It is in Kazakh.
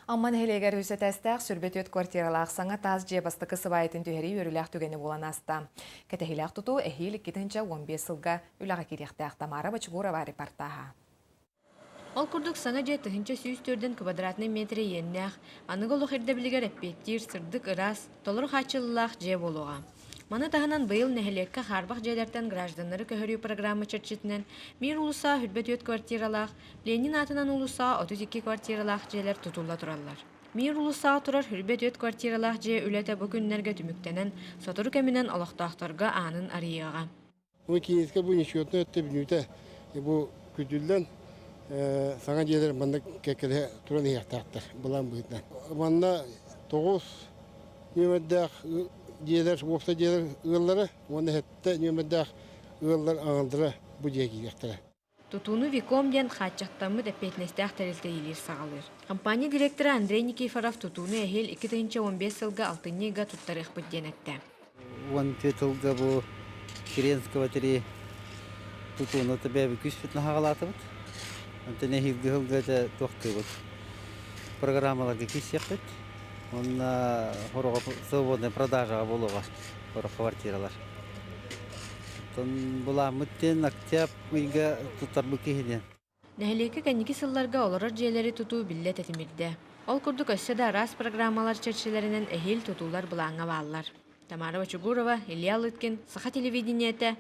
Амман хелегер үсетәстәк сүрбетөт квартиралақ саңа таз жебастықы сыбайытын түйері өріләқ түгені болан аста. Кәтәхиләқ тұту әхейл 2-15 сылға үліға керектәқ Тамара Бачгурова репортаға. Ол күрдік саңа же тұхынча сүйістөрден квадратный метрі еннәқ, анығы лұқырды білігер әппеттер, сырдық ырас, толыр қачылылақ же болуға. Маны тағынан бұйыл нәхілекке қарбақ жедерден гражданлары көхірі программы чырчытынан мир улыса хүрбет өт квартиралақ, Ленин атынан улыса 32 квартиралақ желер тұтулла тұралар. Мир улыса тұрар хүрбет өт квартиралақ же үләті бүкіннерге түміктенен сотыр кәмінен олықтақтарға анын арияға. Бұл кейінеске бұл нешетіне өтті білуді, бұл күтілден саңа желер маңда кәкелі тұран еқтақтыр, бұлан бұйытынан. Маңда 9 нөмірдәқ желер, опса желер ұғылары, оны әтті нөмірдәқ ұғылар аңылдыры бұл жеге ектірі. Тутуну Викомден хатчақтамы дәппетнестәқ тәрілті елер сағалыр. Компания директоры Андрей Никифоров тутуну әхел 2-15 сылға 6-ға тұттарық бұдден әтті. 12 сылға бұл Керенского тірі тутуну бәбі күш бітін хағалаты бұд. Антыне хилгі ғылға тоқты бұд. Программаларға кеш яқпет. Онна хорога свободная продажа болуға хорога квартиралар. Тон була мүттен октябрь үйге тұттар бұл кейден. Нәхілекі кәнекі сылларға оларар жерлері тұту білет әтімірді. Ол күрдік өссе да рас программалар чәрчелерінен әхел тұтулар бұлаңа бағалар. Тамара Бачгурова, Илья Лыткин, Саха телевидениеті,